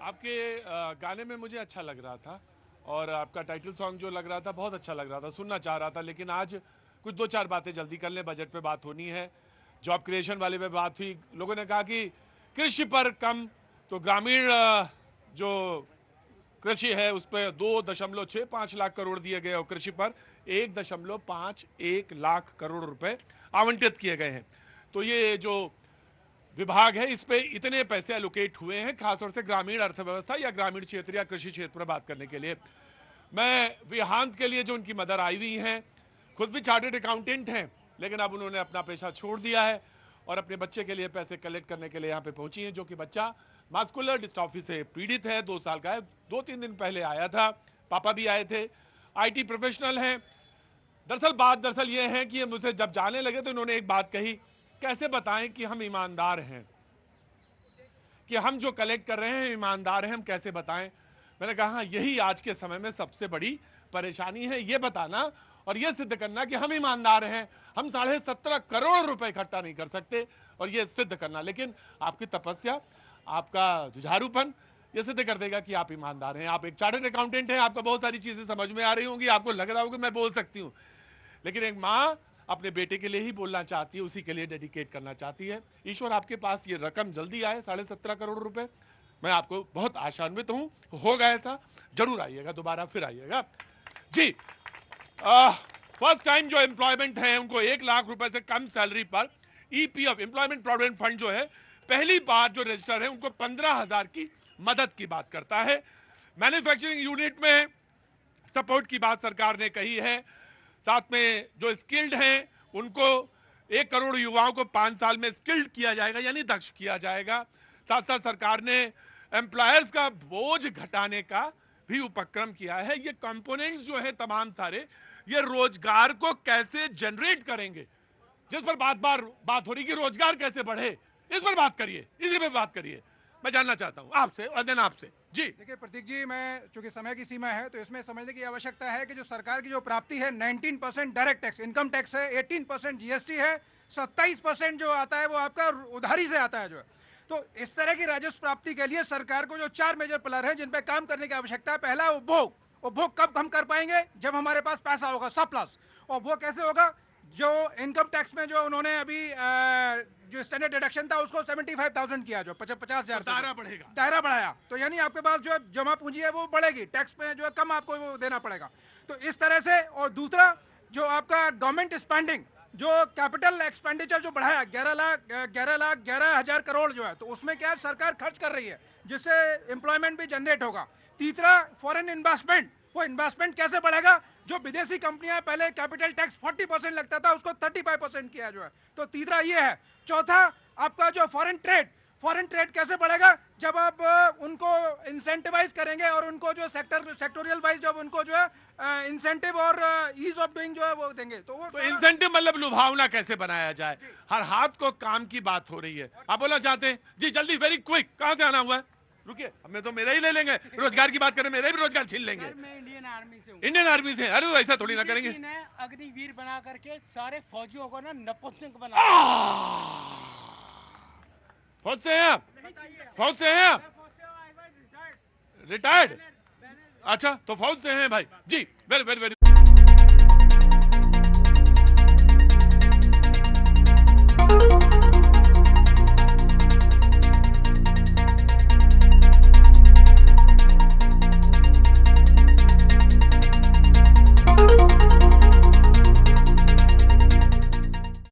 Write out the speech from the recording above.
आपके गाने में मुझे अच्छा लग रहा था और आपका टाइटल सॉन्ग जो लग रहा था बहुत अच्छा लग रहा था, सुनना चाह रहा था। लेकिन आज कुछ दो चार बातें जल्दी कर लें, बजट पे बात होनी है, जॉब क्रिएशन वाले पे बात हुई। लोगों ने कहा कि कृषि पर कम, तो ग्रामीण जो कृषि है उस पर 2.65 लाख करोड़ दिए गए और कृषि पर 1.51 लाख करोड़ रुपए आवंटित किए गए हैं। तो ये जो विभाग है इस पे इतने पैसे एलोकेट हुए हैं खासतौर से ग्रामीण अर्थव्यवस्था या ग्रामीण क्षेत्र या कृषि क्षेत्र पर बात करने के लिए। मैं विहांत के लिए जो उनकी मदर आई हुई हैं, खुद भी चार्टर्ड अकाउंटेंट हैं, लेकिन अब उन्होंने अपना पेशा छोड़ दिया है और अपने बच्चे के लिए पैसे कलेक्ट करने के लिए यहाँ पे पहुंची हैं, जो कि बच्चा मास्कुलर डिस्ट्रॉफी से पीड़ित है, 2 साल का है। 2-3 दिन पहले आया था, पापा भी आए थे, IT प्रोफेशनल हैं। दरअसल ये है कि मुझसे जब जाने लगे तो इन्होंने एक बात कही, कैसे बताएं कि हम ईमानदार हैं, कि हम जो कलेक्ट कर रहे हैं ईमानदार हैं, हम कैसे बताएं। मैंने कहा हाँ, यही आज के समय में सबसे बड़ी परेशानी है, ये बताना और ये सिद्ध करना कि हम ईमानदार हैं। हम 17.5 करोड़ रुपए इकट्ठा नहीं कर सकते और ये सिद्ध करना, लेकिन आपकी तपस्या, आपका जुझारूपन ये सिद्ध कर देगा कि आप ईमानदार हैं। आप एक चार्टर्ड अकाउंटेंट हैं, आपको बहुत सारी चीजें समझ में आ रही होंगी, आपको लग रहा होगा मैं बोल सकती हूँ, लेकिन एक माँ अपने बेटे के लिए ही बोलना चाहती है, उसी के लिए डेडिकेट करना चाहती है। ईश्वर आपके पास ये रकम जल्दी आए, 17.5 करोड़ रुपए। मैं आपको बहुत आशान्वित हूं, होगा ऐसा, जरूर आइएगा, दोबारा फिर आइएगा जी। फर्स्ट टाइम जो एम्प्लॉयमेंट है उनको 1 लाख रुपए से कम सैलरी पर EPF एम्प्लॉयमेंट प्रोविडेंट फंड जो है पहली बार जो रजिस्टर है उनको 15,000 की मदद की बात करता है। मैन्युफैक्चरिंग यूनिट में सपोर्ट की बात सरकार ने कही है। साथ में जो स्किल्ड हैं उनको 1 करोड़ युवाओं को 5 साल में स्किल्ड किया जाएगा, यानी दक्ष किया जाएगा। साथ साथ सरकार ने एम्प्लॉयर्स का बोझ घटाने का भी उपक्रम किया है। ये कंपोनेंट्स जो है तमाम सारे, ये रोजगार को कैसे जनरेट करेंगे, जिस पर बात हो रही कि रोजगार कैसे बढ़े, इस पर बात करिए, इसी पे बात करिए। मैं जानना चाहता हूं आपसे और देन आपसे जी। देखिए प्रतीक जी, मैं चूंकि समय की सीमा है तो इसमें समझने की आवश्यकता है कि जो सरकार की जो प्राप्ति है 19% डायरेक्ट टैक्स इनकम टैक्स है, 18% GST है, 27% जो आता है वो आपका उधारी से आता है जो है। तो इस तरह की राजस्व प्राप्ति के लिए सरकार को जो 4 मेजर पिलर हैं जिन पे काम करने की आवश्यकता है। पहला उपभोग। उपभोग कब हम कर पाएंगे? जब हमारे पास पैसा होगा, सरप्लस। और वो कैसे होगा? जो इनकम टैक्स में जो उन्होंने अभी जो स्टैंडर्ड डिडक्शन था उसको 75,000 किया, जो 50,000 दायरा बढ़ेगा, दायरा बढ़ाया, तो यानी आपके पास जो जमा पूंजी है वो बढ़ेगी, टैक्स में जो है कम आपको वो देना पड़ेगा। तो इस तरह से। और दूसरा जो आपका गवर्नमेंट स्पेंडिंग, जो कैपिटल एक्सपेंडिचर जो बढ़ाया 11,11,11,000 करोड़ जो है, तो उसमें क्या सरकार खर्च कर रही है जिससे एम्प्लॉयमेंट भी जनरेट होगा। तीसरा फॉरेन इन्वेस्टमेंट, वो इन्वेस्टमेंट कैसे बढ़ेगा? जो विदेशी कंपनियां पहले कैपिटल टैक्स 40% लगता था उसको 35% किया जो है, तो तीसरा ये है। चौथा आपका जो फॉरेन ट्रेड कैसे बढ़ेगा? जब आप उनको इंसेंटिवाइज करेंगे और उनको जो सेक्टोरियल वाइज जब उनको जो है इंसेंटिव और ईज ऑफ डूइंग जो है वो देंगे, तो वो इंसेंटिव मतलब लुभावना कैसे बनाया जाए, हर हाथ को काम की बात हो रही है। आप बोलना चाहते हैं जी? जल्दी, वेरी क्विक। कहां से आना हुआ है? रुकिए, हमें तो मेरा ही ले लेंगे, रोजगार की बात करें मेरा भी रोजगार छीन लेंगे। मैं इंडियन आर्मी से हूँ। इंडियन आर्मी से? अरे तो ऐसा थोड़ी ना करेंगे। अग्निवीर बना करके सारे फौजियों को ना नपुंसक बना। फौज से हैं आप? फौज से हैं आप? रिटायर्ड? अच्छा, तो फौज से हैं भाई जी। Very very very